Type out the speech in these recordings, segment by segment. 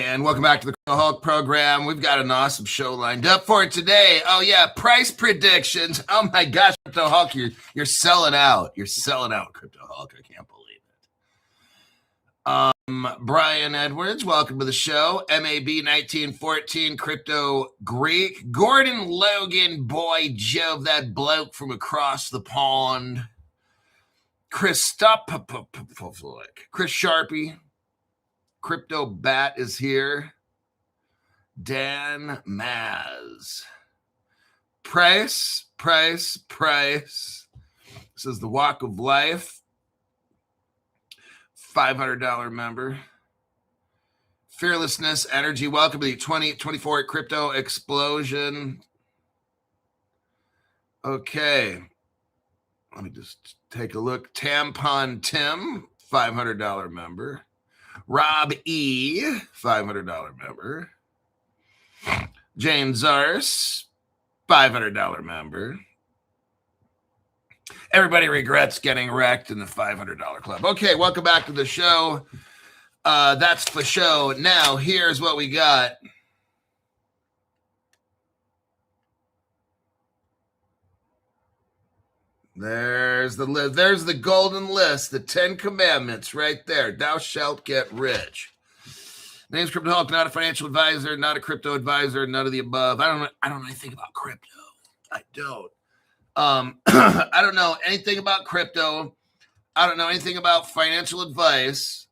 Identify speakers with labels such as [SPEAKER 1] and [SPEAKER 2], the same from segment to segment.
[SPEAKER 1] And welcome back to the Hulk program. We've got an awesome show lined up for today. Oh yeah, price predictions. Oh my gosh, Crypto Hulk, you're selling out. You're selling out, Crypto Hulk. I can't believe it. Brian Edwards, welcome to the show. MAB 1914, Crypto Greek. Gordon Logan, boy Jove, that bloke from across the pond. Chris Sharpie. Crypto Bat is here. Dan Maz. Price. This is the Walk of Life. $500 member. Fearlessness Energy. Welcome to the 2024 Crypto Explosion. Okay. Let me just take a look. Tampon Tim, $500 member. Rob E, $500 member. Jane Zars, $500 member. Everybody regrets getting wrecked in the $500 club. Okay, welcome back to the show. That's the show. Now, here's what we got. There's the golden list, the 10 commandments right there. Thou shalt get rich. My name's Crypto Hulk, not a financial advisor, not a crypto advisor, none of the above. I don't know anything about crypto. I don't. I don't know anything about crypto. I don't know anything about financial advice.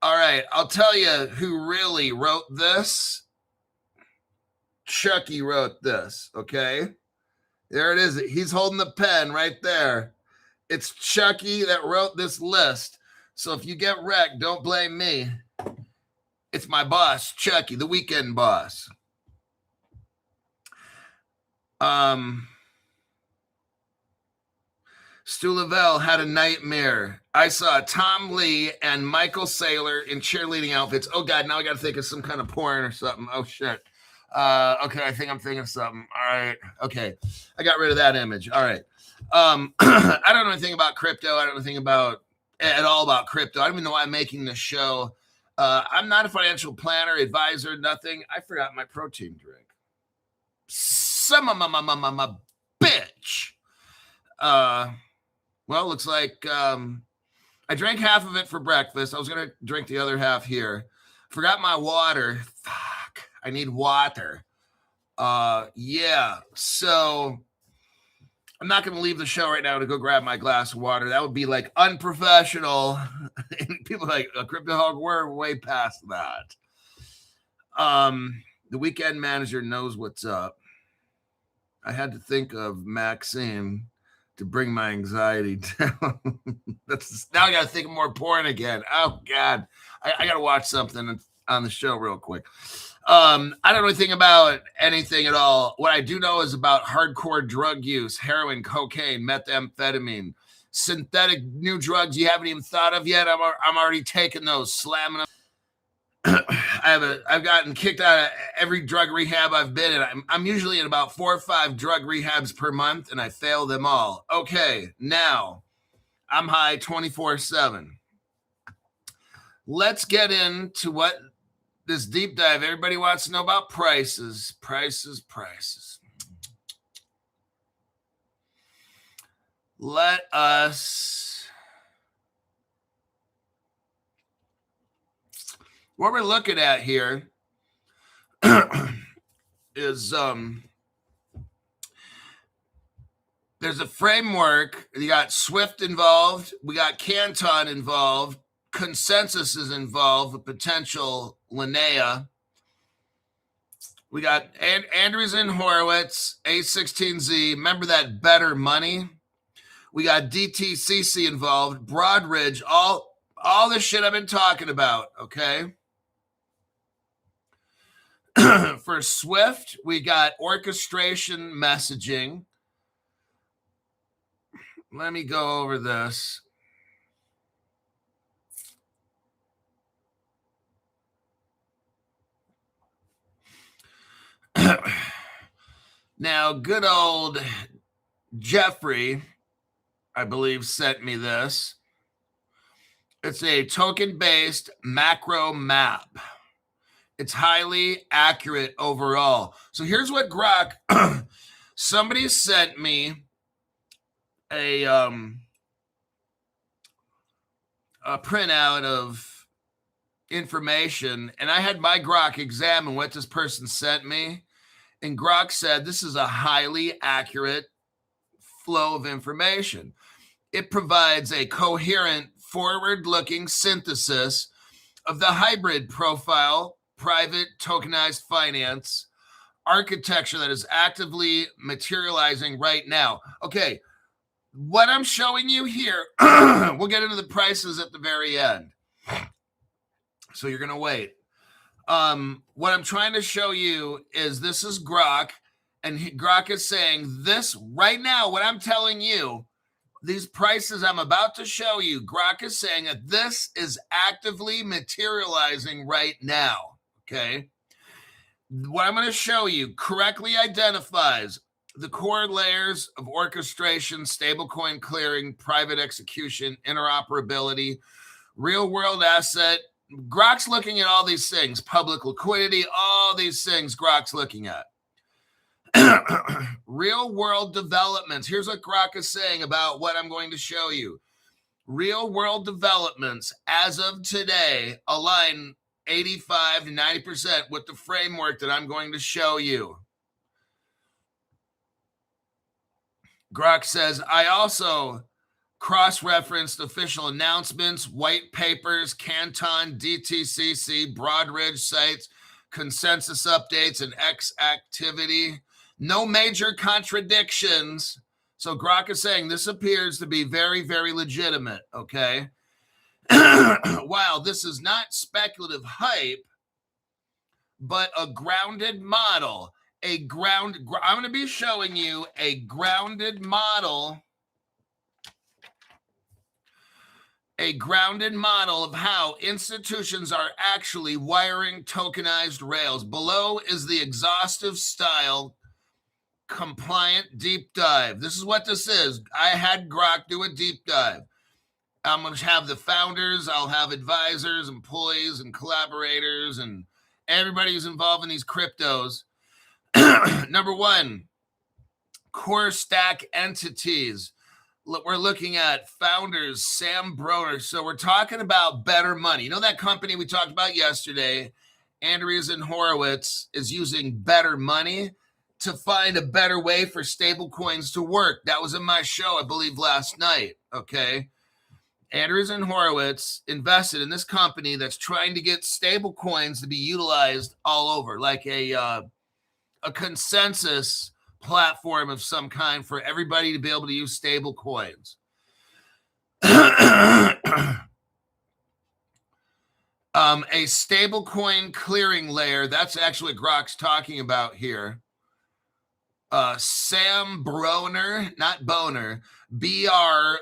[SPEAKER 1] All right, I'll tell you who really wrote this. Chucky wrote this, okay? There it is. He's holding the pen right there. It's Chucky that wrote this list. So if you get wrecked, don't blame me. It's my boss, Chucky, the weekend boss. Stu Lavelle had a nightmare. I saw Tom Lee and Michael Saylor in cheerleading outfits. Oh, God, now I got to think of some kind of porn or something. Oh, shit. Okay, I think I'm thinking of something. All right. Okay. I got rid of that image. All right. I don't know anything about crypto. I don't know anything at all about crypto. I don't even know why I'm making this show. I'm not a financial planner, advisor, nothing. I forgot my protein drink. Some of my bitch. Well, looks like I drank half of it for breakfast. I was going to drink the other half here. Forgot my water. Fuck. I need water. Yeah. So I'm not going to leave the show right now to go grab my glass of water. That would be like unprofessional. People like Crypto Hog, we're way past that. The weekend manager knows what's up. I had to think of Maxine to bring my anxiety down. Now I got to think of more porn again. Oh God. I got to watch something on the show real quick. I don't know anything about anything at all. What I do know is about hardcore drug use, heroin, cocaine, methamphetamine, synthetic new drugs you haven't even thought of yet. I'm already taking those, slamming them. I've gotten kicked out of every drug rehab I've been in. I'm usually in about 4 or 5 drug rehabs per month, and I fail them all. Okay, now I'm high 24/7. Let's get into what this deep dive. Everybody wants to know about prices. Let us. What we're looking at here is there's a framework. You got Swift involved. We got Canton involved. Consensus is involved with potential Linnea. We got Andreessen Horowitz, A16Z. Remember that Better Money? We got DTCC involved, Broadridge, all the shit I've been talking about, okay? For Swift, we got orchestration messaging. Let me go over this. Now, good old Jeffrey, I believe, sent me this. It's a token-based macro map. It's highly accurate overall. So here's what Grok, somebody sent me a printout of information, and I had my Grok examine what this person sent me. And Grok said this is a highly accurate flow of information. It provides a coherent, forward-looking synthesis of the hybrid profile, private tokenized finance architecture that is actively materializing right now. Okay, what I'm showing you here, we'll get into the prices at the very end. So you're going to wait. What I'm trying to show you is this is Grok, and Grok is saying this right now, what I'm telling you, these prices I'm about to show you, Grok is saying that this is actively materializing right now, okay? What I'm going to show you correctly identifies the core layers of orchestration, stablecoin clearing, private execution, interoperability, real-world asset. Grok's looking at all these things, public liquidity, all these things Grok's looking at. Real-world developments. Here's what Grok is saying about what I'm going to show you. Real-world developments, as of today, align 85 to 90% with the framework that I'm going to show you. Grok says, I also cross-referenced official announcements, white papers, Canton, DTCC, Broadridge sites, consensus updates, and X activity. No major contradictions. So Grok is saying this appears to be very, very legitimate, okay? While this is not speculative hype, but a grounded model, I'm going to be showing you a grounded model, of how institutions are actually wiring tokenized rails. Below is the exhaustive style compliant deep dive. This is what this is. I had Grok do a deep dive. I'm going to have the founders, I'll have advisors, employees, and collaborators, and everybody who's involved in these cryptos. Number one, core stack entities. We're looking at founders, Sam Broner. So we're talking about Better Money. You know that company we talked about yesterday, Andreessen Horowitz, is using Better Money to find a better way for stable coins to work. That was in my show, I believe, last night, okay? Andreessen Horowitz invested in this company that's trying to get stable coins to be utilized all over, like a consensus platform of some kind for everybody to be able to use stable coins. A stable coin clearing layer, that's actually what Grok's talking about here. Sam Broner, not Boner, Broner,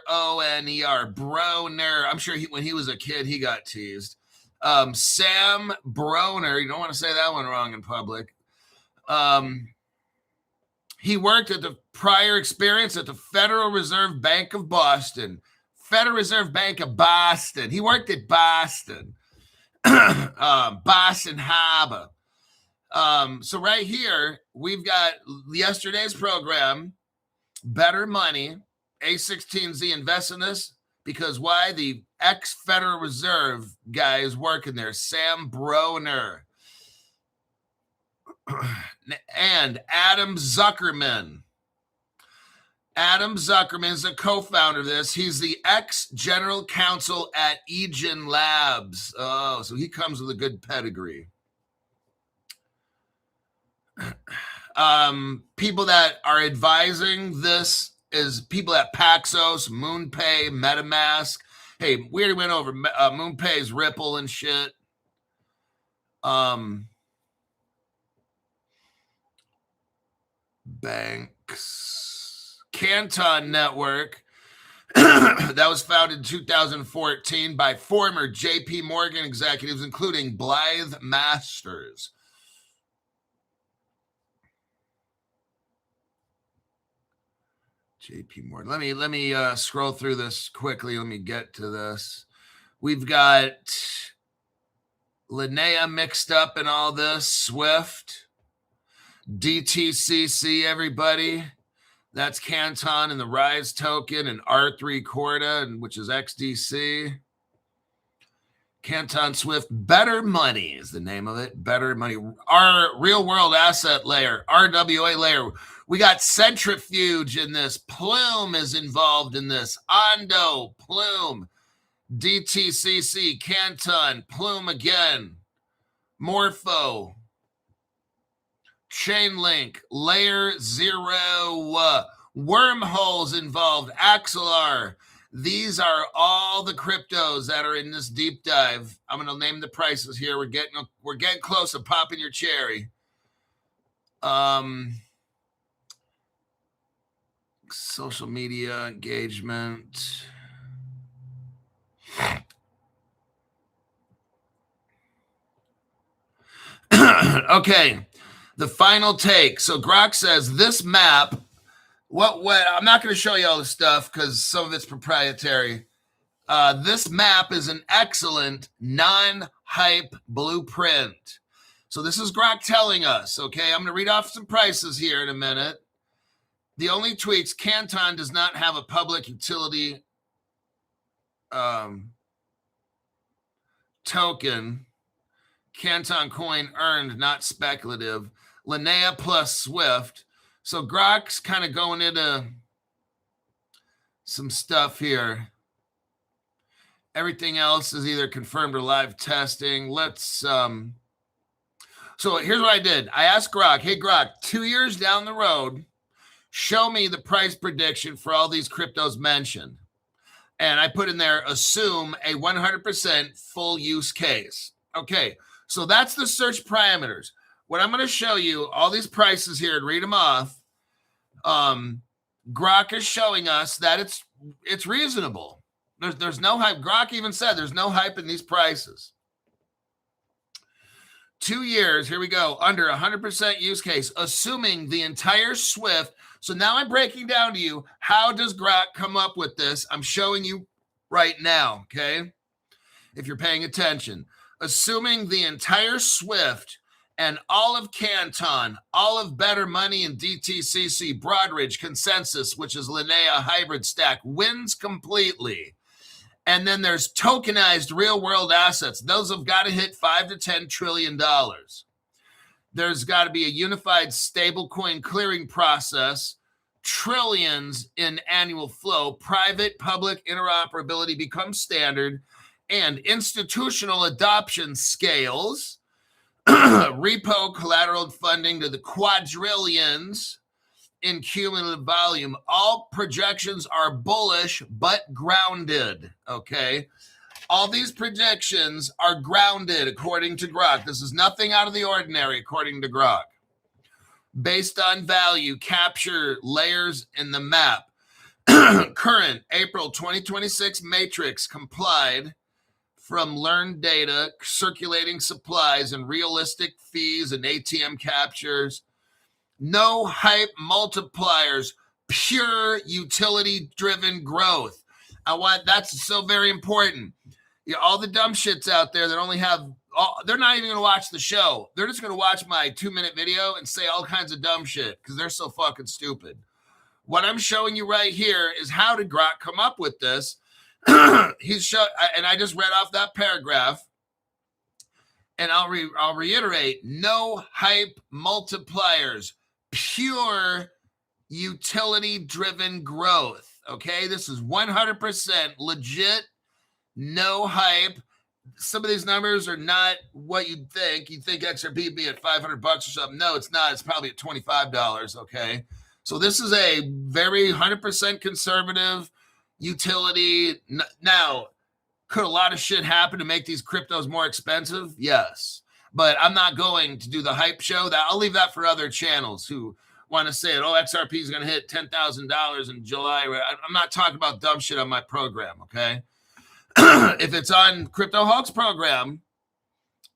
[SPEAKER 1] Broner. I'm sure when he was a kid, he got teased. Sam Broner, you don't want to say that one wrong in public. He worked at the prior experience at the Federal Reserve Bank of Boston. Federal Reserve Bank of Boston. He worked at Boston. Boston Harbor. So right here, we've got yesterday's program, Better Money, A16Z invest in this, because why? The ex-Federal Reserve guy is working there, Sam Broner. And Adam Zuckerman. Adam Zuckerman is a co-founder of this. He's the ex-general counsel at Egen Labs. Oh, so he comes with a good pedigree. People that are advising this is people at Paxos, MoonPay, MetaMask. Hey, we already went over MoonPay's Ripple and shit. Banks. Canton Network. That was founded in 2014 by former JP Morgan executives, including Blythe Masters. JP Morgan. Let me scroll through this quickly. Let me get to this. We've got Linnea mixed up in all this. Swift. DTCC, everybody. That's Canton and the Rise token and R3 Corda, which is XDC. Canton Swift, Better Money is the name of it. Better Money. Our real world asset layer, RWA layer. We got Centrifuge in this. Plume is involved in this. Ondo, Plume, DTCC, Canton, Plume again. Morpho, Chainlink, Layer 0, Wormholes involved, Axelar. These are all the cryptos that are in this deep dive. I'm going to name the prices here. We're getting close to popping your cherry. Social media engagement. Okay, the final take. So Grok says this map. What I'm not going to show you all the stuff because some of it's proprietary. This map is an excellent non-hype blueprint. So this is Grok telling us, okay? I'm going to read off some prices here in a minute. The only tweaks, Canton does not have a public utility token. Canton coin earned, not speculative. Linnea plus Swift. So Grok's kind of going into some stuff here. Everything else is either confirmed or live testing. Let's so here's what I did. I asked Grok, hey Grok, 2 years down the road, show me the price prediction for all these cryptos mentioned. And I put in there, assume a 100% full use case. Okay, so that's the search parameters. What I'm going to show you, all these prices here, and read them off. Grok is showing us that it's reasonable. There's no hype. Grok even said there's no hype in these prices. 2 years, here we go, under 100% use case, assuming the entire Swift. So now I'm breaking down to you, how does Grok come up with this? I'm showing you right now, okay? If you're paying attention. Assuming the entire Swift and all of Canton, all of Better Money and DTCC, Broadridge, Consensus, which is Linnea hybrid stack, wins completely. And then there's tokenized real world assets. Those have got to hit $5 to $10 trillion. There's got to be a unified stablecoin clearing process, trillions in annual flow, private public interoperability becomes standard, and institutional adoption scales, repo collateral funding to the quadrillions in cumulative volume. All projections are bullish but grounded, okay? All these predictions are grounded according to Grok. This is nothing out of the ordinary according to Grok. Based on value, capture layers in the map. Current April 2026 matrix complied from learned data, circulating supplies and realistic fees and ATM captures. No hype multipliers, pure utility-driven growth. That's so very important. All the dumb shits out there that only have, they're not even going to watch the show. They're just going to watch my 2-minute video and say all kinds of dumb shit because they're so fucking stupid. What I'm showing you right here is how did Grok come up with this? And I just read off that paragraph. And I'll reiterate, no hype multipliers, pure utility-driven growth, okay? This is 100% legit, no hype. Some of these numbers are not what you'd think. You'd think XRP would be at $500 or something. No, it's not. It's probably at $25, okay? So this is a very 100% conservative utility. Now, could a lot of shit happen to make these cryptos more expensive? Yes. But I'm not going to do the hype show. I'll leave that for other channels who want to say it. Oh, XRP is going to hit $10,000 in July. I'm not talking about dumb shit on my program, okay? If it's on Crypto Hawk's program,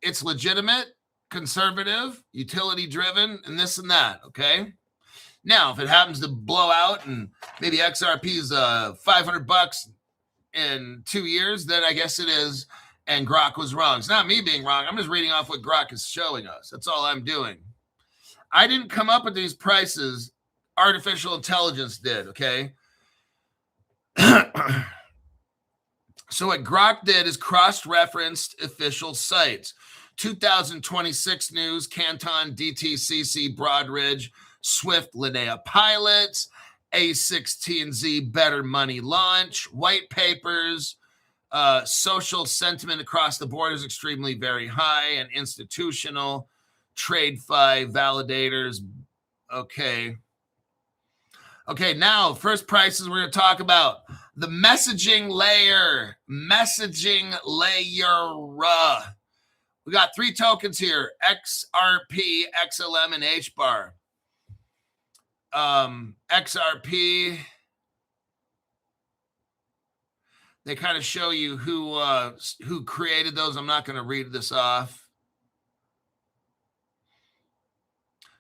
[SPEAKER 1] it's legitimate, conservative, utility-driven, and this and that, okay? Now, if it happens to blow out and maybe XRP is $500 in 2 years, then I guess it is and Grok was wrong. It's not me being wrong. I'm just reading off what Grok is showing us. That's all I'm doing. I didn't come up with these prices. Artificial intelligence did, okay? So what Grok did is cross-referenced official sites. 2026 News, Canton, DTCC, Broadridge, Swift, Linnea Pilots, A16Z, Better Money Launch, white papers, social sentiment across the board is extremely very high, and institutional, TradeFi, validators. Okay, now first prices we're going to talk about. The messaging layer. We got 3 tokens here: XRP, XLM, and HBAR. XRP, they kind of show you who created those. I'm not going to read this off.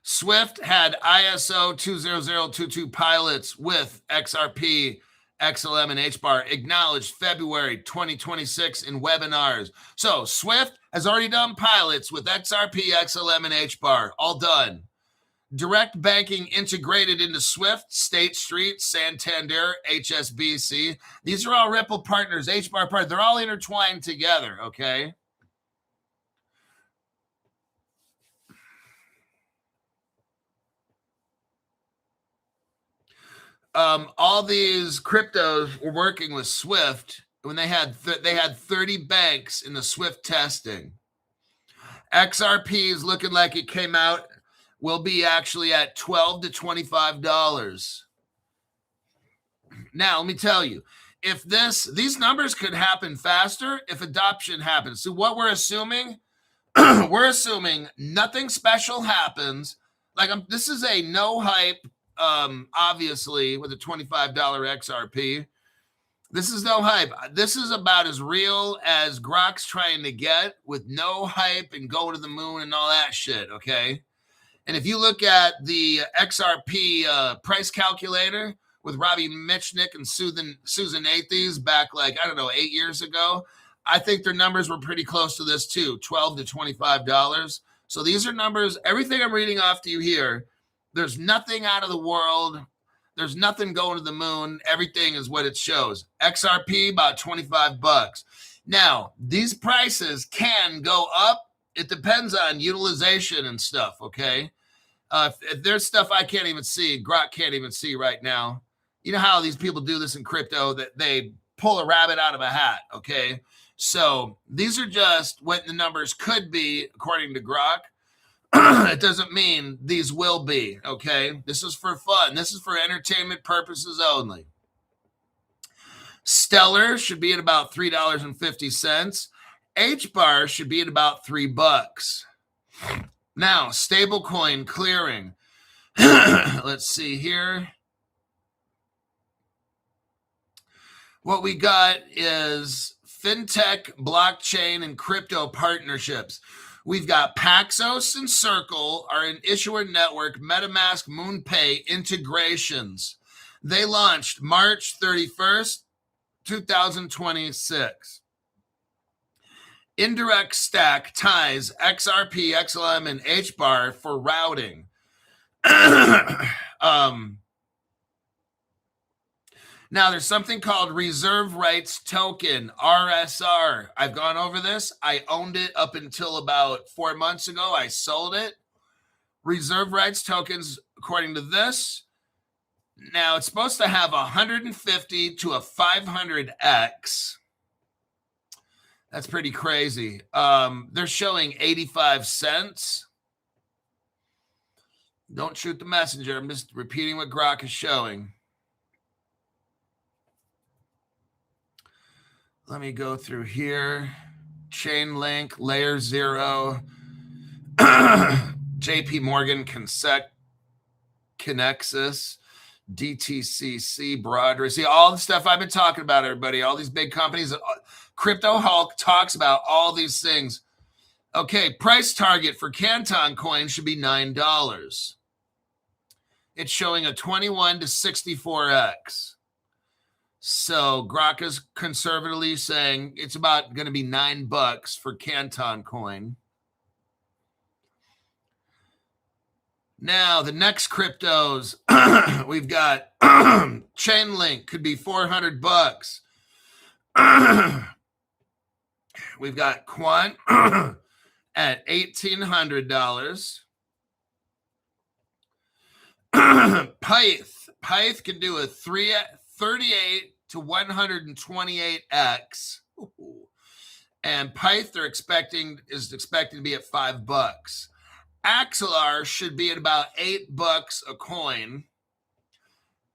[SPEAKER 1] Swift had ISO 20022 pilots with XRP, XLM, and HBAR acknowledged February 2026 in webinars. So Swift has already done pilots with XRP, XLM, and HBAR. All done. Direct banking integrated into Swift, State Street, Santander, HSBC. These are all Ripple partners, HBAR partners. They're all intertwined together, okay? All these cryptos were working with Swift when they had 30 banks in the Swift testing. XRP is looking like it came out, will be actually at $12 to $25. Now, let me tell you, if these numbers could happen faster if adoption happens. So what we're assuming, we're assuming nothing special happens. Like this is a no hype. Obviously, with a $25 XRP, this is no hype. This is about as real as Grok's trying to get, with no hype and go to the moon and all that shit, okay? And if you look at the XRP price calculator with Robbie Mitchnick and Susan Athey back, 8 years ago, I think their numbers were pretty close to this too, $12 to $25. So these are numbers, everything I'm reading off to you here, there's nothing out of the world. There's nothing going to the moon. Everything is what it shows. XRP, about $25. Now, these prices can go up. It depends on utilization and stuff, okay? If there's stuff I can't even see, Grok can't even see right now. You know how these people do this in crypto, that they pull a rabbit out of a hat, okay? So these are just what the numbers could be, according to Grok. It doesn't mean these will be, okay? This is for fun. This is for entertainment purposes only. Stellar should be at about $3.50. HBAR should be at about $3. Now, stablecoin clearing. Let's see here. What we got is fintech, blockchain, and crypto partnerships. We've got Paxos and Circle are an issuer network, MetaMask, MoonPay integrations. They launched March 31st, 2026. Indirect Stack ties XRP, XLM, and HBAR for routing. Now, there's something called Reserve Rights Token, RSR. I've gone over this. I owned it up until about 4 months ago. I sold it. Reserve Rights Tokens, according to this, now it's supposed to have 150 to a 500x. That's pretty crazy. They're showing 85 cents. Don't shoot the messenger. I'm just repeating what Grok is showing. Let me go through here. Chainlink, Layer 0, JP Morgan, Connexus, DTCC, Broadridge. See, all the stuff I've been talking about, everybody, all these big companies. Crypto Hulk talks about all these things. Okay, price target for Canton coin should be $9. It's showing a 21 to 64x. So Grok is conservatively saying it's about going to be $9 for Canton coin. Now, the next cryptos, we've got Chainlink, could be $400. We've got Quant at $1,800. Pyth can do a 38 to 128x. And Pyth is expected to be at $5. Axelar should be at about $8 a coin.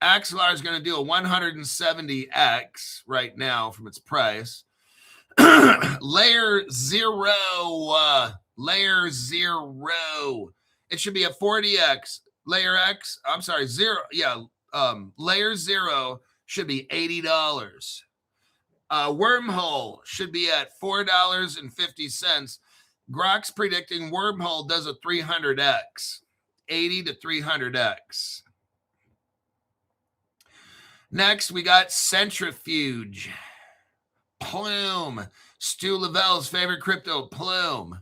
[SPEAKER 1] Axelar is going to do a 170x right now from its price. Layer zero. It should be a 40x. Layer zero should be $80. Wormhole should be at $4.50. Grok's predicting Wormhole does a 300x, 80 to 300x. Next, we got Centrifuge. Plume. Stu Lavelle's favorite crypto, Plume.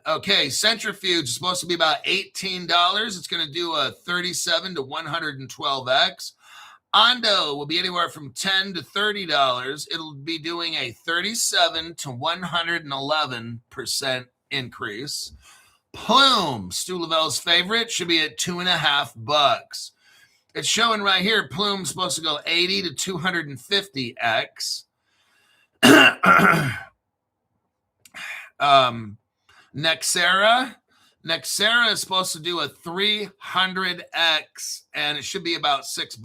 [SPEAKER 1] Okay, Centrifuge is supposed to be about $18. It's going to do a 37 to 112x. Ondo will be anywhere from $10 to $30. It'll be doing a 37 to 111% increase. Plume, Stu Lavelle's favorite, should be at $2.50. It's showing right here, Plume's supposed to go 80 to 250x. Nexera is supposed to do a 300x, and it should be about $6.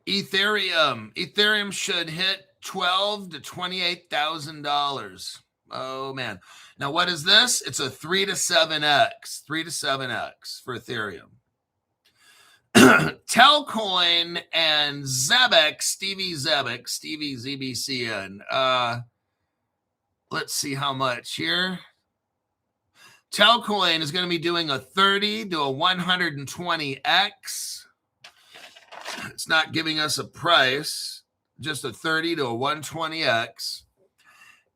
[SPEAKER 1] Ethereum should hit $12,000 to $28,000. Oh man! Now what is this? It's a 3 to 7x for Ethereum. Telcoin and Zebek, Stevie ZBCN. Let's see how much here. Telcoin is going to be doing a 30 to a 120x. It's not giving us a price, just a 30 to a 120x.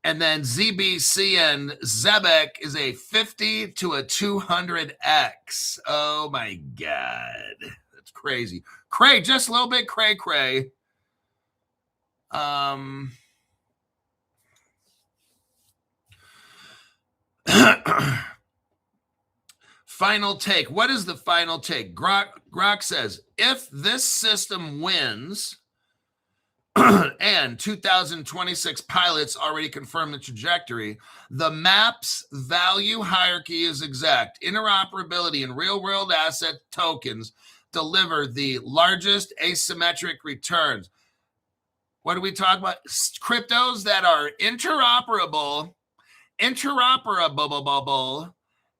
[SPEAKER 1] And then ZBCN Zebek is a 50 to a 200x. Oh my God. That's crazy. Cray, just a little bit cray. Final take. What is the final take? Grok says, if this system wins, and 2026 pilots already confirmed the trajectory, the map's value hierarchy is exact. Interoperability and real-world asset tokens deliver the largest asymmetric returns. What do we talk about? Cryptos that are interoperable,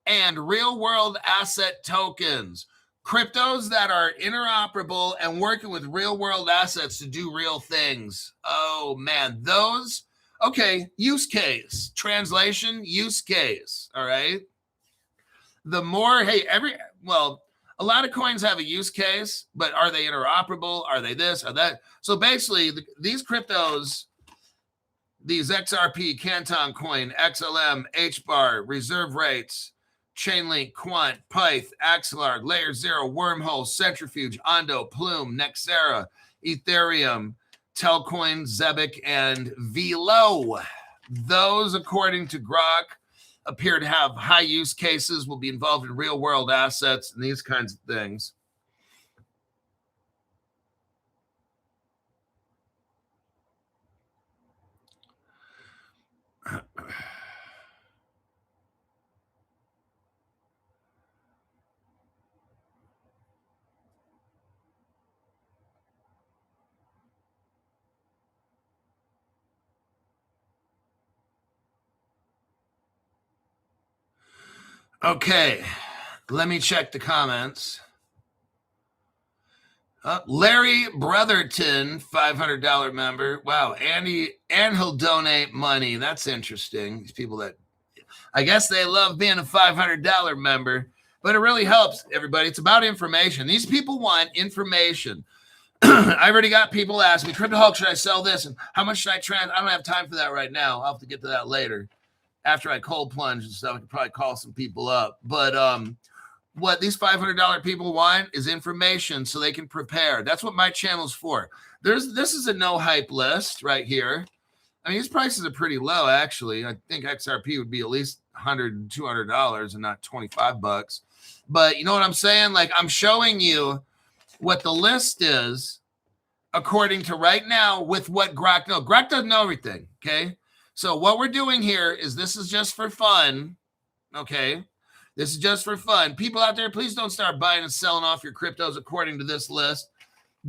[SPEAKER 1] and real-world asset tokens. Cryptos that are interoperable and working with real-world assets to do real things. Oh, man. Those, okay, use case. Translation, use case, all right? The more, a lot of coins have a use case, but are they interoperable? Are they this or that? So basically, these cryptos, these XRP, Canton Coin, XLM, HBAR, reserve rates, Chainlink, Quant, Pyth, Axelar, Layer Zero, Wormhole, Centrifuge, Ondo, Plume, Nexera, Ethereum, Telcoin, Zebek, and Velo. Those, according to Grok, appear to have high use cases, will be involved in real world assets and these kinds of things. Okay, let me check the comments. Larry Brotherton, $500 member. Wow, Andy, and he'll donate money. That's interesting. These people that, I guess they love being a $500 member, but it really helps everybody. It's about information. These people want information. I already got people asking me, Crypto Hulk, should I sell this? And how much should I trans? I don't have time for that right now. I'll have to get to that later. After I cold plunge and stuff, I could probably call some people up. But what these $500 people want is information so they can prepare. That's what my channel's for. This is a no hype list right here. I mean, these prices are pretty low, actually. I think XRP would be at least $100, $200 and not 25 bucks. But you know what I'm saying? Like, I'm showing you what the list is according to right now with what Grok knows. Grok doesn't know everything, okay? So what we're doing here is this is just for fun, okay? This is just for fun. People out there, please don't start buying and selling off your cryptos according to this list.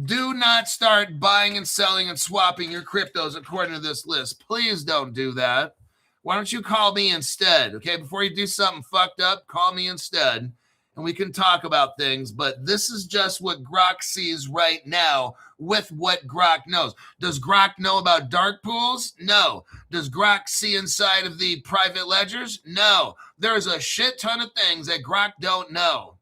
[SPEAKER 1] Do not start buying and selling and swapping your cryptos according to this list. Please don't do that. Why don't you call me instead, okay? Before you do something fucked up, call me instead, and we can talk about things. But this is just what Grok sees right now with what Grok knows. Does Grok know about dark pools? No. Does Grok see inside of the private ledgers? No. There's a shit ton of things that Grok don't know.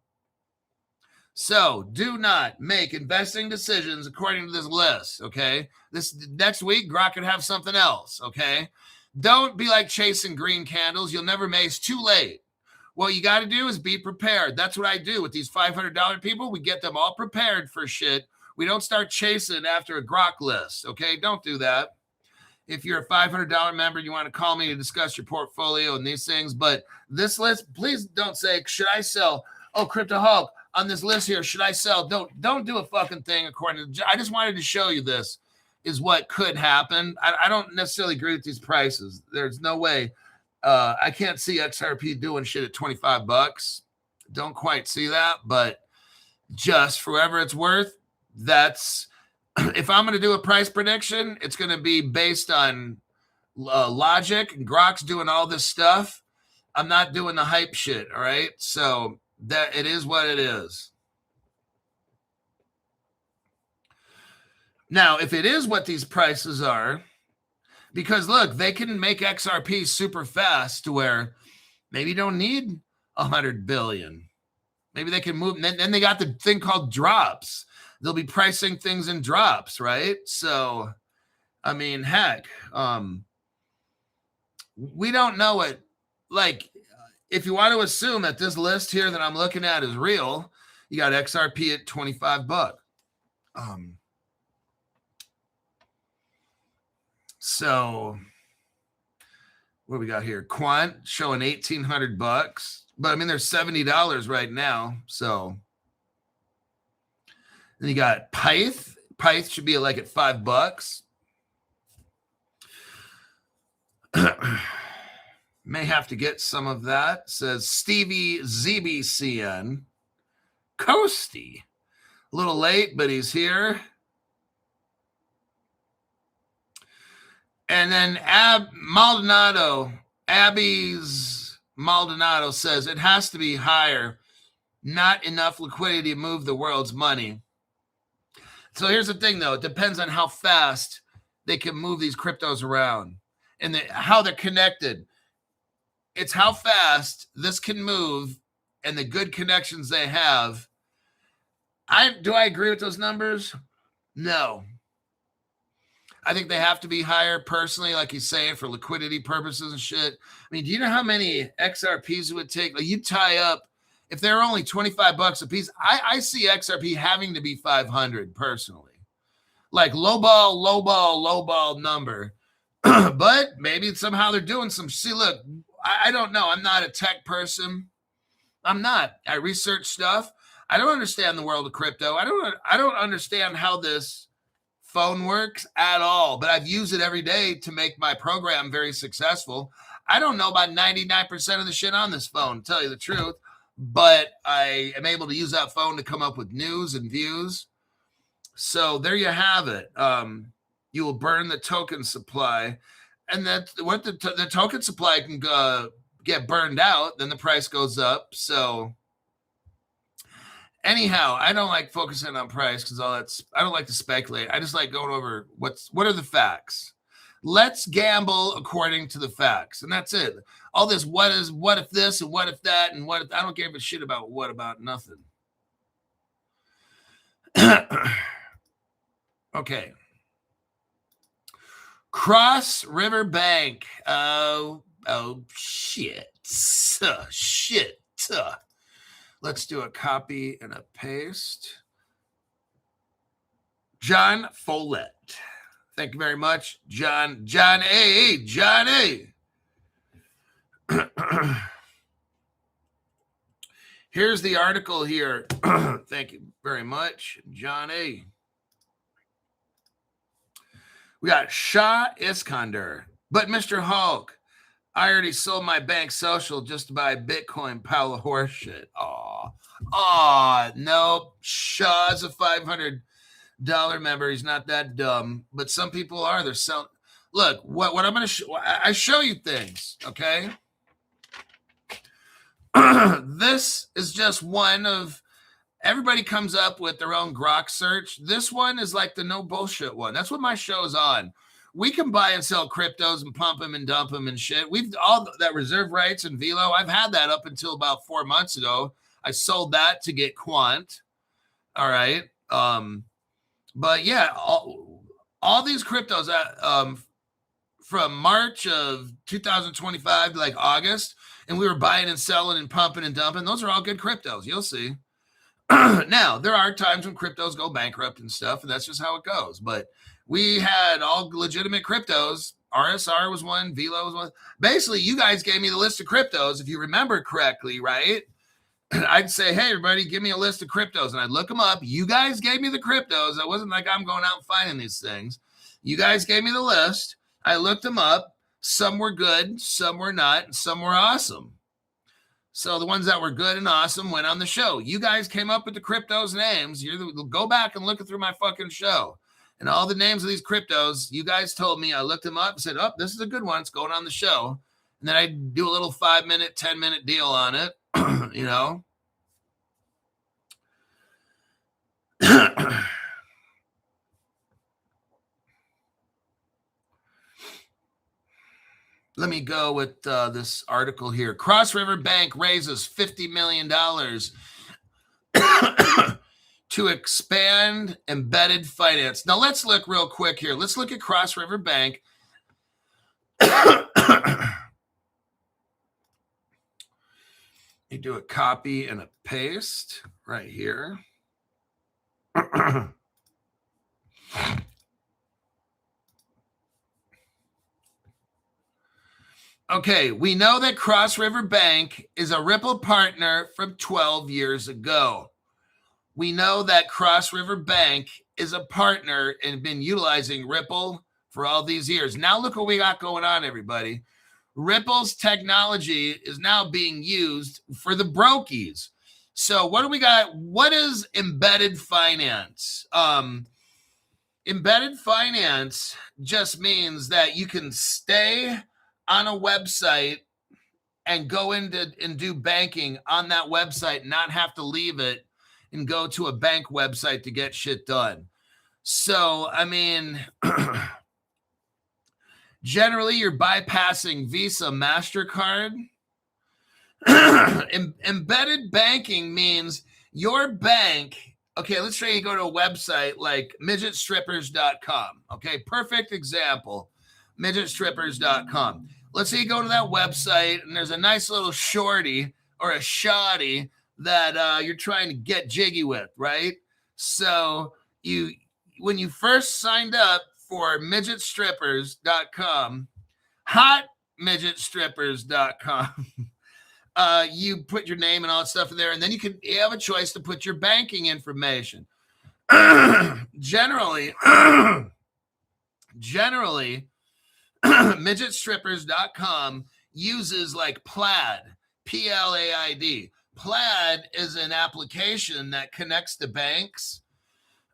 [SPEAKER 1] So do not make investing decisions according to this list, okay? This next week, Grok could have something else, okay? Don't be like chasing green candles. You'll never mace. Too late. What you got to do is be prepared. That's what I do with these $500 people. We get them all prepared for shit. We don't start chasing after a Grok list, okay? Don't do that. If you're a $500 member, you want to call me to discuss your portfolio and these things. But this list, please don't say, should I sell? Oh, Crypto Hulk, on this list here, should I sell? Don't do a fucking thing according to, I just wanted to show you this is what could happen. I don't necessarily agree with these prices. There's no way. I can't see XRP doing shit at 25 bucks. Don't quite see that, but just for whatever it's worth, that's, if I'm going to do a price prediction, it's going to be based on logic, and Grok's doing all this stuff. I'm not doing the hype shit, all right? So that it is what it is. Now, if it is what these prices are, because look, they can make XRP super fast to where maybe you don't need 100 billion. Maybe they can move. And then they got the thing called drops. They'll be pricing things in drops, right? So, I mean, heck, we don't know it. Like, if you want to assume that this list here that I'm looking at is real, you got XRP at 25 bucks. So what do we got here? Quant showing 1,800 bucks, but I mean, there's $70 right now. So then you got Pyth. Pyth should be like at $5. May have to get some of that, says Stevie ZBCN. Coasty. A little late, but he's here. And then Abby's Maldonado says it has to be higher. Not enough liquidity to move the world's money. So here's the thing, though. It depends on how fast they can move these cryptos around and how they're connected. It's how fast this can move and the good connections they have. Do I agree with those numbers? No. I think they have to be higher personally, like he's saying, for liquidity purposes and shit. I mean, do you know how many XRPs it would take? Like, you tie up, if they're only 25 bucks a piece, I see XRP having to be 500 personally. Like low ball number. But maybe somehow they're doing some, see, look, I don't know. I'm not a tech person. I'm not. I research stuff. I don't understand the world of crypto. I don't understand how this phone works at all, but I've used it every day to make my program very successful. I don't know about 99% of the shit on this phone, to tell you the truth, but I am able to use that phone to come up with news and views. So there you have it. You will burn the token supply, and that what the token supply can get burned out, then the price goes up. So Anyhow, I don't like focusing on price because I don't like to speculate. I just like going over what are the facts. Let's gamble according to the facts, and that's it. All this what if this and what if that and what if I don't give a shit about what about nothing. Okay. Cross River Bank. Oh shit. Shit. Let's do a copy and a paste. John Follett. Thank you very much, John A. John A. Here's the article here. Thank you very much, John A. We got Shah Iskander. But Mr. Hulk, I already sold my bank social just to buy Bitcoin, pile of horse shit. Nope. Shah's a $500 member. He's not that dumb, but some people are. They're selling. Look, what I'm going to I show you things, okay? This is just one of, everybody comes up with their own grok search. This one is like the no bullshit one. That's what my show is on. We can buy and sell cryptos and pump them and dump them and shit. We've all that reserve rights and velo. I've had that up until about 4 months ago. I sold that to get Quant. All right. But yeah, all these cryptos from March of 2025 to like August, and we were buying and selling and pumping and dumping. Those are all good cryptos. You'll see. Now, there are times when cryptos go bankrupt and stuff, and that's just how it goes. But we had all legitimate cryptos. RSR was one. Velo was one. Basically, you guys gave me the list of cryptos, if you remember correctly, right? I'd say, hey, everybody, give me a list of cryptos. And I'd look them up. You guys gave me the cryptos. It wasn't like I'm going out and finding these things. You guys gave me the list. I looked them up. Some were good, some were not, and some were awesome. So the ones that were good and awesome went on the show. You guys came up with the cryptos names. Go back and look through my fucking show. And all the names of these cryptos, you guys told me. I looked them up and said, oh, this is a good one. It's going on the show. And then I do a little 5-minute, 10-minute deal on it, you know. Let me go with this article here. Cross River Bank raises $50 million to expand embedded finance. Now, let's look real quick here. Let's look at Cross River Bank. You do a copy and a paste right here. Okay, we know that Cross River Bank is a Ripple partner from 12 years ago. We know that Cross River Bank is a partner and been utilizing Ripple for all these years. Now look what we got going on, everybody. Ripple's technology is now being used for the brokies. So what do we got? What is embedded finance? Embedded finance just means that you can stay on a website and go into and do banking on that website, not have to leave it and go to a bank website to get shit done. So, I mean, generally you're bypassing Visa, MasterCard. Embedded banking means your bank, okay, let's say you go to a website like midgetstrippers.com. Okay, perfect example, midgetstrippers.com. Let's say you go to that website and there's a nice little shorty or a shoddy that you're trying to get jiggy with, right? So when you first signed up for midgetstrippers.com, hotmidgetstrippers.com, you put your name and all that stuff in there, and then you have a choice to put your banking information. Generally, midgetstrippers.com uses like Plaid, Plaid. Plaid is an application that connects to banks.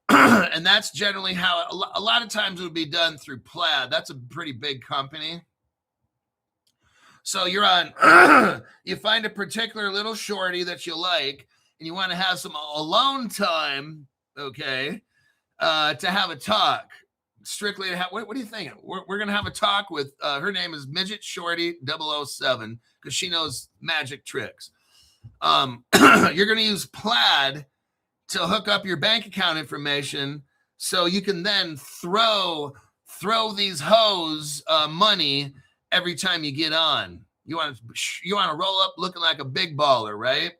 [SPEAKER 1] And that's generally how a lot of times it would be done through Plaid. That's a pretty big company. So you're on, you find a particular little shorty that you like, and you want to have some alone time, okay, to have a talk. Strictly to have, what are you thinking? We're going to have a talk with, her name is Midget Shorty 007, because she knows magic tricks. You're going to use Plaid to hook up your bank account information so you can then throw these hoes money every time you get on. You want to roll up looking like a big baller, right?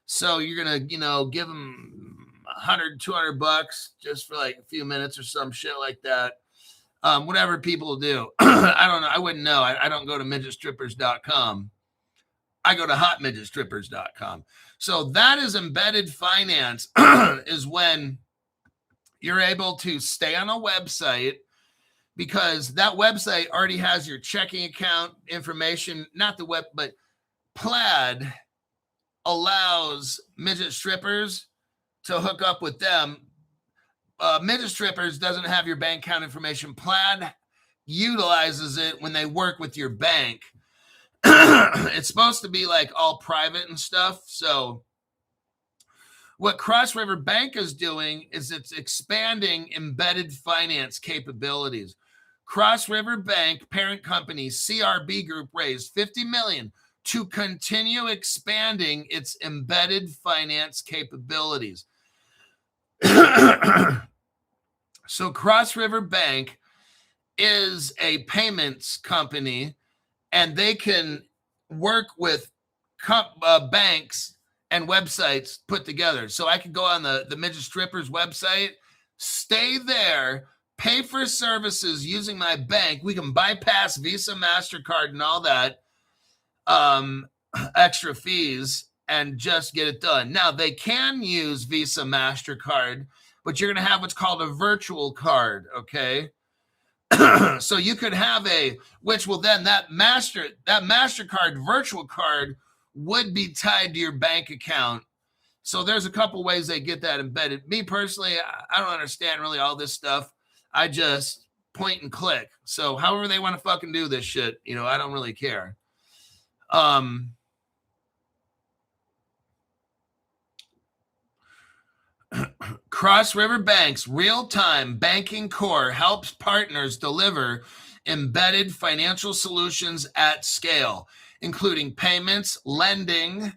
[SPEAKER 1] So you're going to, give them $100-$200 just for like a few minutes or some shit like that. Whatever people do. I don't know. I wouldn't know. I don't go to midgetstrippers.com. I go to hotmidgetstrippers.com. So that is embedded finance, is when you're able to stay on a website, because that website already has your checking account information, not the web, but Plaid allows midget strippers to hook up with them. Midget Strippers doesn't have your bank account information. Plaid utilizes it when they work with your bank. It's supposed to be like all private and stuff. So what Cross River Bank is doing is it's expanding embedded finance capabilities. Cross River Bank parent company CRB Group raised $50 million to continue expanding its embedded finance capabilities. So Cross River Bank is a payments company, and they can work with banks and websites put together. So I could go on the Midget Strippers website, stay there, pay for services using my bank. We can bypass Visa, MasterCard, and all that extra fees and just get it done. Now, they can use Visa, MasterCard, but you're going to have what's called a virtual card, okay? So you could have which will then that MasterCard virtual card would be tied to your bank account. So there's a couple ways they get that embedded. Me personally, I don't understand really all this stuff. I just point and click. So however they want to fucking do this shit, I don't really care. Cross River Bank's real-time banking core helps partners deliver embedded financial solutions at scale, including payments, lending,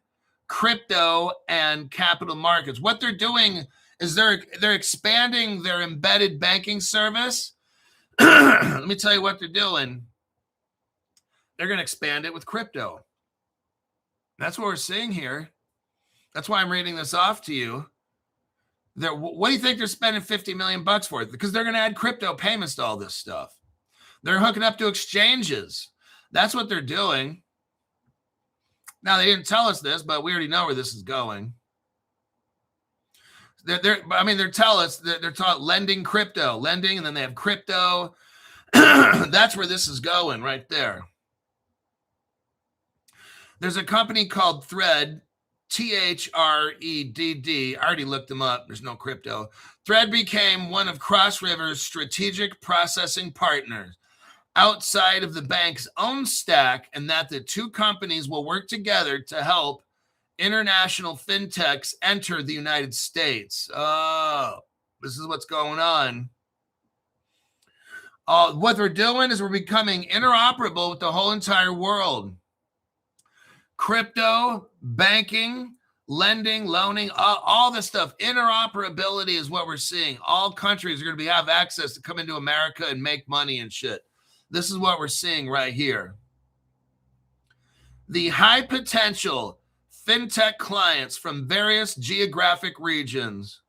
[SPEAKER 1] crypto, and capital markets. What they're doing is they're expanding their embedded banking service. Let me tell you what they're doing. They're going to expand it with crypto. That's what we're seeing here. That's why I'm reading this off to you. What do you think they're spending $50 million for? Because they're going to add crypto payments to all this stuff. They're hooking up to exchanges. That's what they're doing. Now, they didn't tell us this, but we already know where this is going. They're telling us they're taught lending, and then they have crypto. That's where this is going right there. There's a company called Thread, THREDD. I already looked them up. There's no crypto. Thread became one of Cross River's strategic processing partners outside of the bank's own stack, and that the two companies will work together to help international fintechs enter the United States. Oh, this is what's going on. What we're doing is we're becoming interoperable with the whole entire world. Crypto, banking, lending, loaning, all this stuff. Interoperability is what we're seeing. All countries are going to have access to come into America and make money and shit. This is what we're seeing right here. The high potential fintech clients from various geographic regions.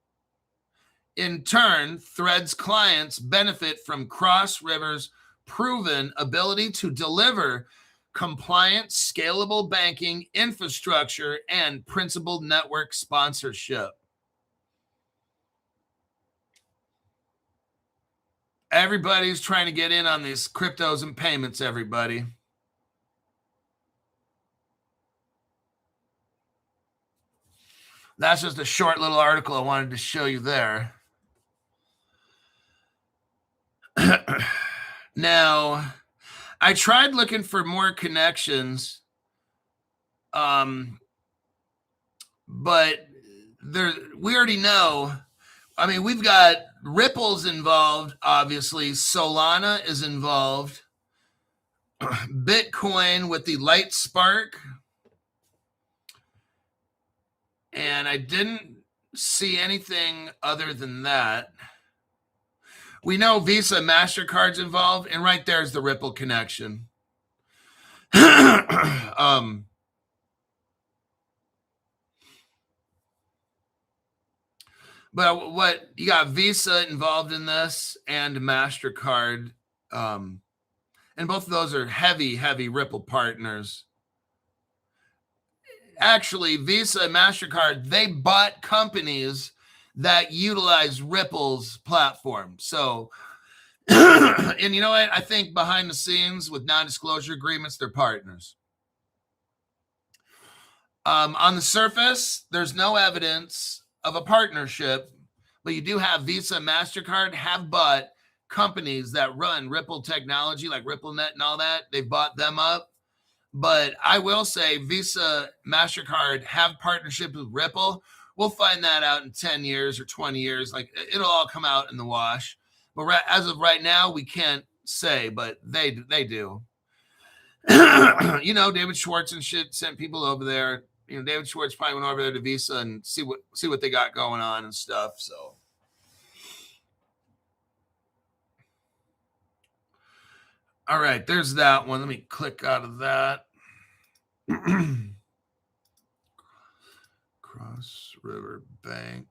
[SPEAKER 1] In turn, Thread's clients benefit from Cross River's proven ability to deliver compliant, scalable banking infrastructure and principal network sponsorship. Everybody's trying to get in on these cryptos and payments, everybody. That's just a short little article I wanted to show you there. Now, I tried looking for more connections, but we already know. I mean, we've got Ripple's involved, obviously. Solana is involved. Bitcoin with the Light Spark. And I didn't see anything other than that. We know Visa and MasterCard's involved, and right there's the Ripple connection. But what you got Visa involved in this and MasterCard. And both of those are heavy Ripple partners. Actually, Visa and MasterCard, they bought companies that utilize Ripple's platform. So, and you know what? I think behind the scenes with non-disclosure agreements, they're partners. On the surface, there's no evidence of a partnership, but you do have Visa and MasterCard have bought companies that run Ripple technology like RippleNet and all that. They've bought them up. But I will say Visa, MasterCard have partnerships with Ripple. We'll find that out in 10 years or 20 years. Like it'll all come out in the wash. But as of right now, we can't say, but they do. You know, David Schwartz and shit sent people over there. You know, David Schwartz probably went over there to Visa and see what they got going on and stuff. So. All right, there's that one. Let me click out of that. Cross River Bank.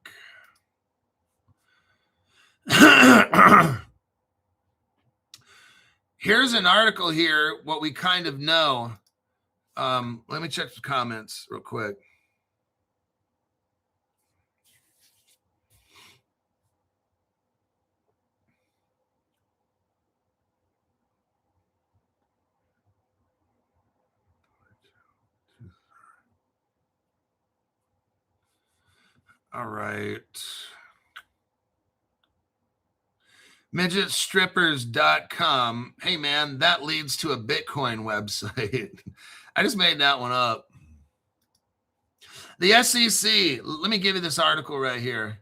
[SPEAKER 1] Here's an article here, what we kind of know. Let me check the comments real quick. All right. Midgetstrippers.com. Hey, man, that leads to a Bitcoin website. I just made that one up. The SEC, let me give you this article right here.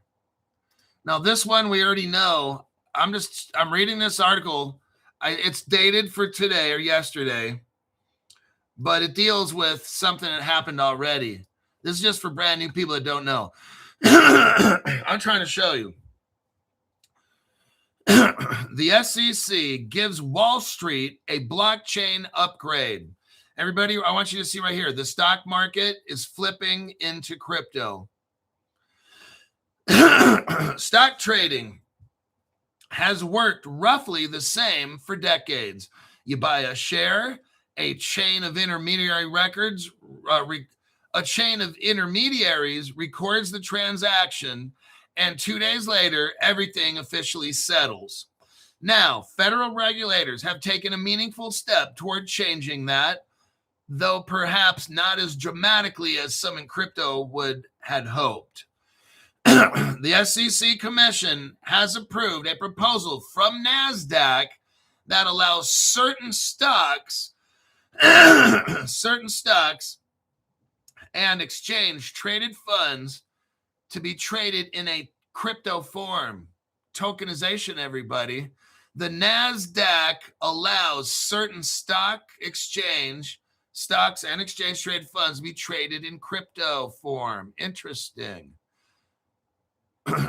[SPEAKER 1] Now, this one we already know. I'm reading this article. It's dated for today or yesterday, but it deals with something that happened already. This is just for brand new people that don't know. I'm trying to show you. The SEC gives Wall Street a blockchain upgrade. Everybody, I want you to see right here. The stock market is flipping into crypto. Stock trading has worked roughly the same for decades. You buy a share, a chain of intermediary records, a chain of intermediaries records the transaction, and 2 days later, everything officially settles. Now, federal regulators have taken a meaningful step toward changing that, though perhaps not as dramatically as some in crypto had hoped. The SEC Commission has approved a proposal from NASDAQ that allows certain stocks and exchange-traded funds to be traded in a crypto form. Tokenization, everybody. The NASDAQ allows certain stocks and exchange-traded funds to be traded in crypto form. Interesting.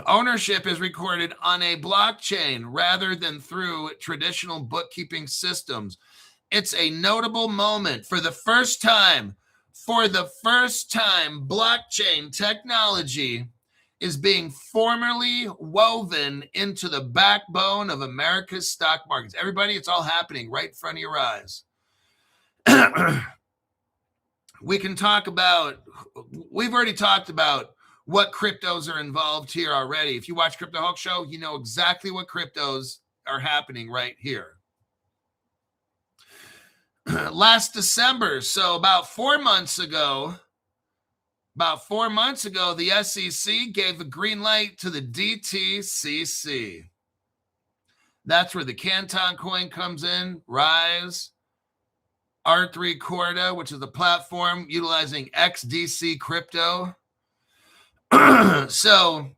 [SPEAKER 1] Ownership is recorded on a blockchain rather than through traditional bookkeeping systems. It's a notable moment. For the first time, blockchain technology is being formally woven into the backbone of America's stock markets. Everybody, it's all happening right in front of your eyes. We've already talked about what cryptos are involved here already. If you watch Crypto Hulk Show, you know exactly what cryptos are happening right here. Last December, so about 4 months ago, the SEC gave a green light to the DTCC. That's where the Canton coin comes in, Rise, R3 Corda, which is a platform utilizing XDC crypto. So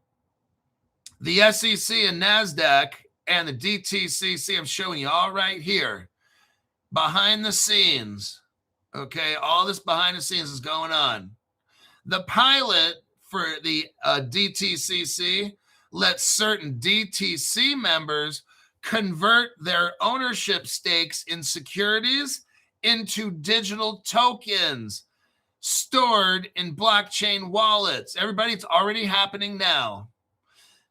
[SPEAKER 1] the SEC and NASDAQ and the DTCC, I'm showing you all right here, behind the scenes. Okay, all this behind the scenes is going on. The pilot for the DTCC lets certain DTC members convert their ownership stakes in securities into digital tokens stored in blockchain wallets. Everybody, it's already happening now.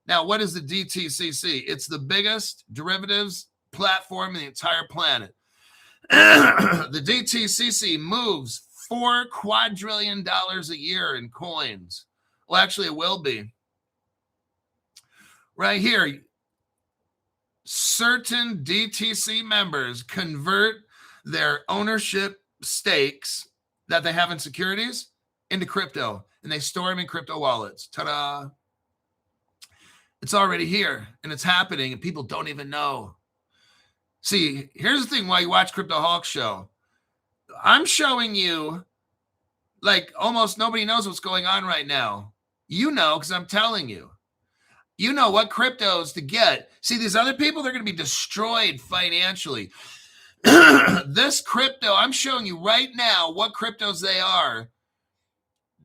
[SPEAKER 1] Now, what is the DTCC? It's the biggest derivatives platform in the entire planet. The DTCC moves $4 quadrillion a year in coins. Well, actually, it will be. Right here, certain DTC members convert their ownership stakes that they have in securities into crypto, and they store them in crypto wallets. Ta-da! It's already here, and it's happening, and people don't even know. See, here's the thing why you watch Crypto Hawk Show. I'm showing you, like, almost nobody knows what's going on right now. You know, because I'm telling you. You know what cryptos to get. See, these other people, they're going to be destroyed financially. This crypto, I'm showing you right now what cryptos they are.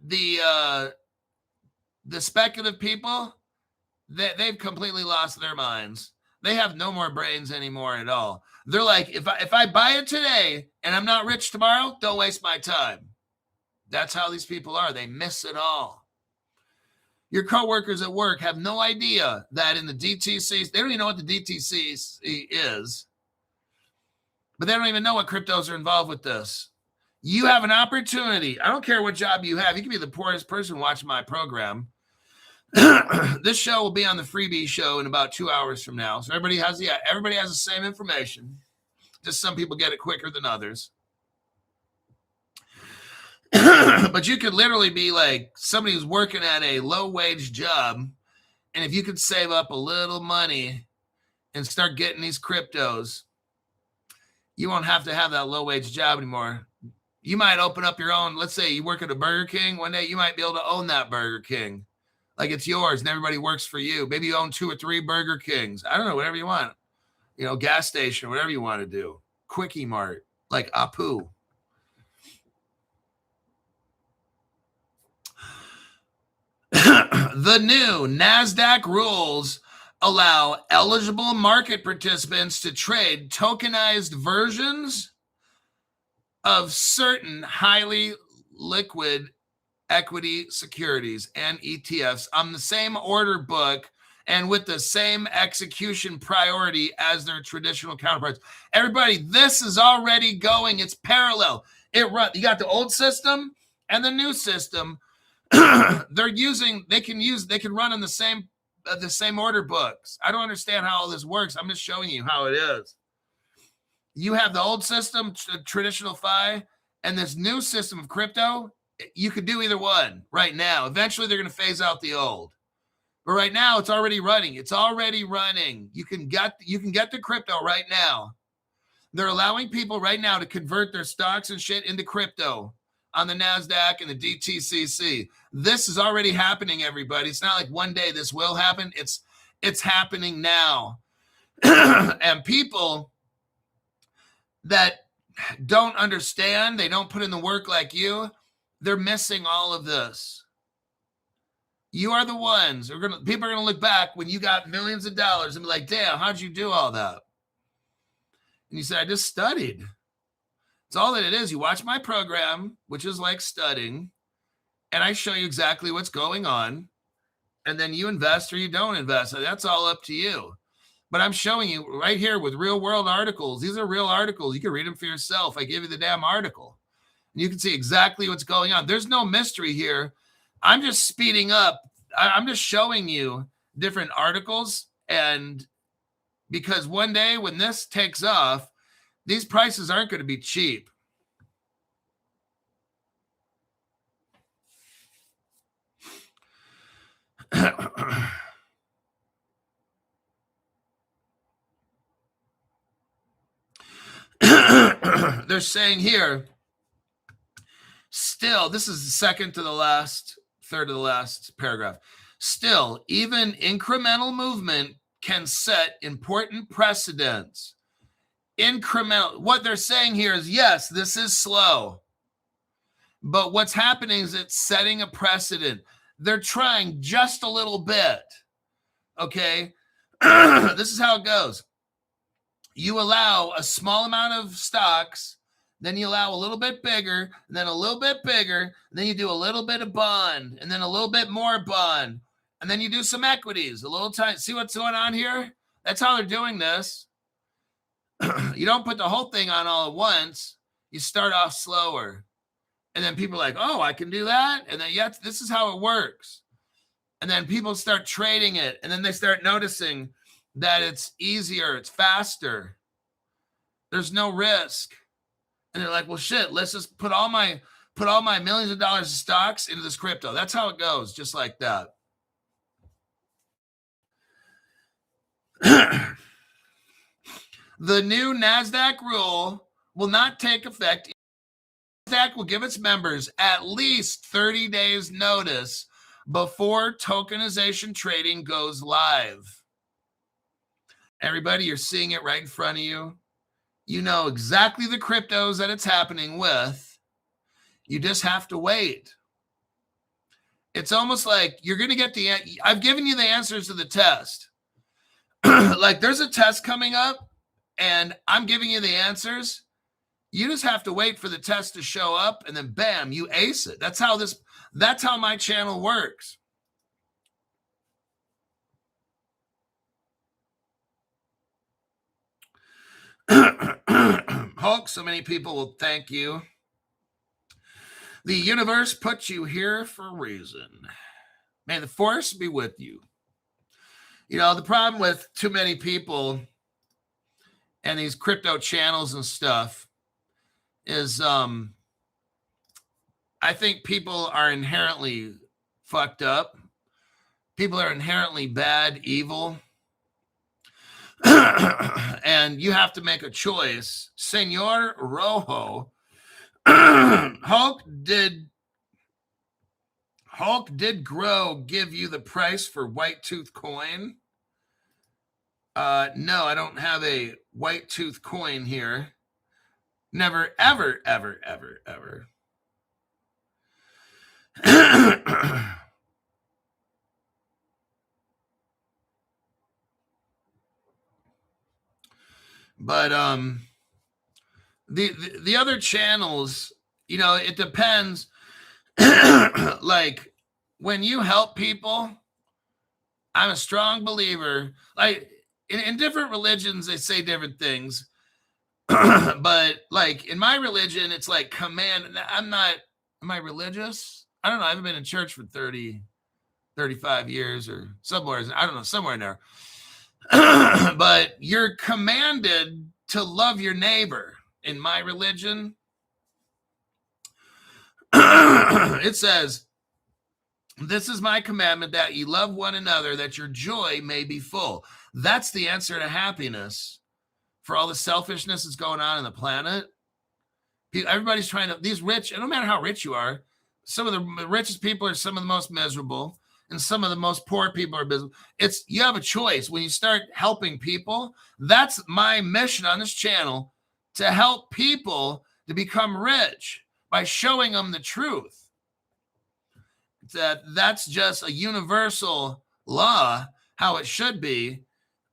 [SPEAKER 1] The speculative people, they've completely lost their minds. They have no more brains anymore at all. They're like, if I buy it today and I'm not rich tomorrow, don't waste my time. That's how these people are. They miss it all. Your coworkers at work have no idea that in the DTCs, they don't even know what the DTC is, but they don't even know what cryptos are involved with this. You have an opportunity. I don't care what job you have. You can be the poorest person watching my program. This show will be on the freebie show in about 2 hours from now. So everybody has the same information. Just some people get it quicker than others. But you could literally be like somebody who's working at a low-wage job, and if you could save up a little money and start getting these cryptos, you won't have to have that low-wage job anymore. You might open up your own. Let's say you work at a Burger King. One day you might be able to own that Burger King. Like it's yours and everybody works for you. Maybe you own 2 or 3 Burger Kings. I don't know, whatever you want. You know, gas station, whatever you want to do. Quickie Mart, like Apu. The new NASDAQ rules allow eligible market participants to trade tokenized versions of certain highly liquid equity securities and ETFs on the same order book and with the same execution priority as their traditional counterparts. Everybody, this is already going. It's parallel. You got the old system and the new system. They can run in the same order books. I don't understand how all this works. I'm just showing you how it is. You have the old system, traditional FI, and this new system of crypto. You could do either one right now. Eventually, they're going to phase out the old. But right now, it's already running. It's already running. You can get the crypto right now. They're allowing people right now to convert their stocks and shit into crypto on the NASDAQ and the DTCC. This is already happening, everybody. It's not like one day this will happen. It's happening now. And people that don't understand, they don't put in the work like you, they're missing all of this. You are the ones. People are going to look back when you got millions of dollars and be like, damn, how'd you do all that? And you say, I just studied. It's all that it is. You watch my program, which is like studying, and I show you exactly what's going on, and then you invest or you don't invest. So that's all up to you. But I'm showing you right here with real world articles. These are real articles. You can read them for yourself. I give you the damn article. And you can see exactly what's going on. There's no mystery here. I'm just speeding up. I'm just showing you different articles. And because one day when this takes off, these prices aren't going to be cheap. They're saying here, still, this is the second to the last third of the last paragraph. Still, even incremental movement can set important precedents. Incremental. What they're saying here is, yes, this is slow. But what's happening is it's setting a precedent. They're trying just a little bit. Okay? This is how it goes. You allow a small amount of stocks, then you allow a little bit bigger, and then a little bit bigger, and then you do a little bit of bond, and then a little bit more bond, and then you do some equities, a little time. See what's going on here? That's how they're doing this. You don't put the whole thing on all at once. You start off slower. And then people are like, oh, I can do that? And then, yes, this is how it works. And then people start trading it, and then they start noticing that it's easier, it's faster. There's no risk. And they're like, well, shit, let's just put all my millions of dollars of stocks into this crypto. That's how it goes, just like that. The new NASDAQ rule will not take effect. NASDAQ will give its members at least 30 days notice before tokenization trading goes live. Everybody, you're seeing it right in front of you. You know exactly the cryptos that it's happening with. You just have to wait. It's almost like you're going to get I've given you the answers to the test. Like there's a test coming up and I'm giving you the answers. You just have to wait for the test to show up and then bam, you ace it. That's how my channel works. Hulk, so many people will thank you. The universe put you here for a reason. May the force be with you. You know, the problem with too many people and these crypto channels and stuff is I think people are inherently fucked up. People are inherently bad, evil. And you have to make a choice. Senor Rojo, Hulk did Grow give you the price for white tooth coin? No, I don't have a white tooth coin here. Never, ever, ever, ever, ever. But the other channels, you know, it depends. Like when you help people, I'm a strong believer. Like in different religions, they say different things. But like in my religion, it's like command. Am I religious? I don't know. I haven't been in church for 35 years or somewhere. I don't know, somewhere in there. But you're commanded to love your neighbor. In my religion, it says, this is my commandment, that you love one another, that your joy may be full. That's the answer to happiness for all the selfishness that's going on in the planet. Everybody's trying to, these rich, and no matter how rich you are, some of the richest people are some of the most miserable, and some of the most poor people are miserable. You have a choice. When you start helping people, that's my mission on this channel, to help people to become rich by showing them the truth. That's just a universal law, how it should be.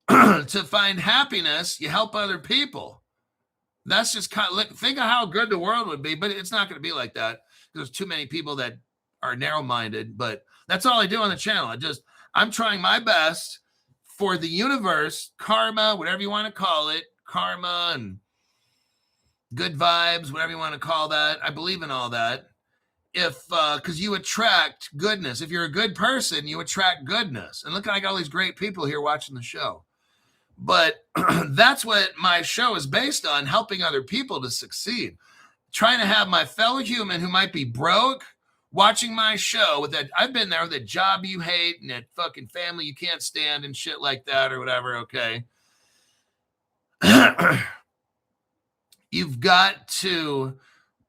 [SPEAKER 1] To find happiness, you help other people. That's just think of how good the world would be, but it's not going to be like that. There's too many people that are narrow-minded, but that's all I do on the channel. I'm trying my best for the universe, karma, whatever you want to call it, karma and good vibes, whatever you want to call that. I believe in all that. Because you attract goodness. If you're a good person, you attract goodness. And look, I got all these great people here watching the show. But that's what my show is based on, helping other people to succeed. Trying to have my fellow human who might be broke watching my show with that. I've been there with a job you hate and that fucking family you can't stand and shit like that or whatever. Okay. You've got to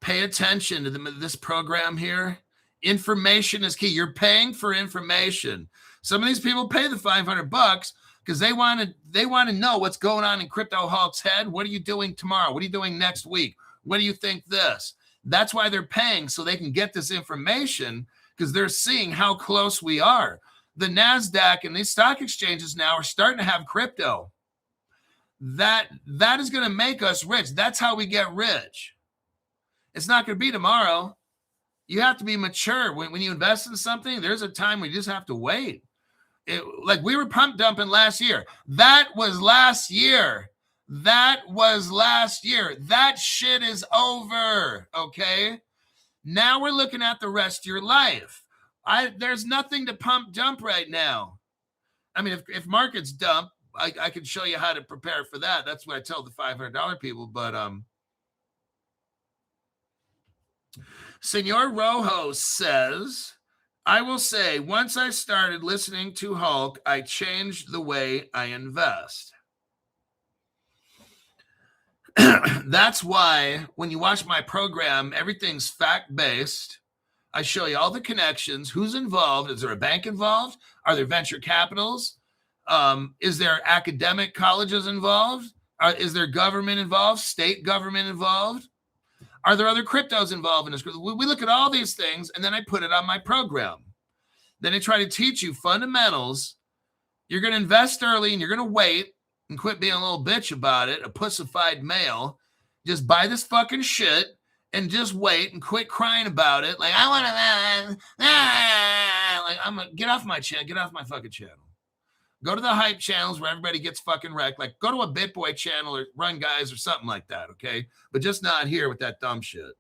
[SPEAKER 1] pay attention to this program here. Information is key. You're paying for information. Some of these people pay the $500 because they want to know what's going on in Crypto Hulk's head. What are you doing tomorrow? What are you doing next week? What do you think this? That's why they're paying, so they can get this information, because they're seeing how close we are. The NASDAQ and these stock exchanges now are starting to have crypto. That is going to make us rich. That's how we get rich. It's not going to be tomorrow. You have to be mature. When you invest in something, there's a time when you just have to wait. Like we were pump dumping last year. That was last year. That shit is over, okay? Now we're looking at the rest of your life. There's nothing to pump dump right now. I mean, if markets dump, I can show you how to prepare for that. That's what I tell the $500 people. But Senor Rojo says, I will say, once I started listening to Hulk, I changed the way I invest. That's why when you watch my program, everything's fact-based. I show you all the connections, who's involved. Is there a bank involved? Are there venture capitals? Is there academic colleges involved? Is there government involved, state government involved? Are there other cryptos involved in this? We look at all these things, and then I put it on my program. Then I try to teach you fundamentals. You're going to invest early, and you're going to wait and quit being a little bitch about it, a pussified male. Just buy this fucking shit and just wait and quit crying about it. Like, I want to, like, I'm going to get off my channel, get off my fucking channel. Go to the hype channels where everybody gets fucking wrecked. Like, go to a BitBoy channel or Run Guys or something like that, okay? But just not here with that dumb shit.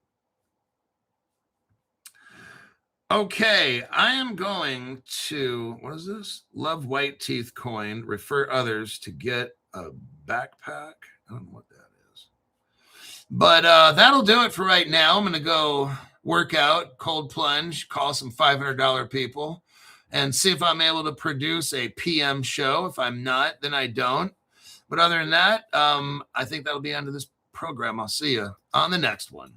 [SPEAKER 1] Okay, I am going to, what is this? Love white teeth coin. Refer others to get a backpack. I don't know what that is. But that'll do it for right now. I'm going to go work out, cold plunge, call some $500 people, and see if I'm able to produce a PM show. If I'm not, then I don't. But other than that, I think that'll be the end of this program. I'll see you on the next one.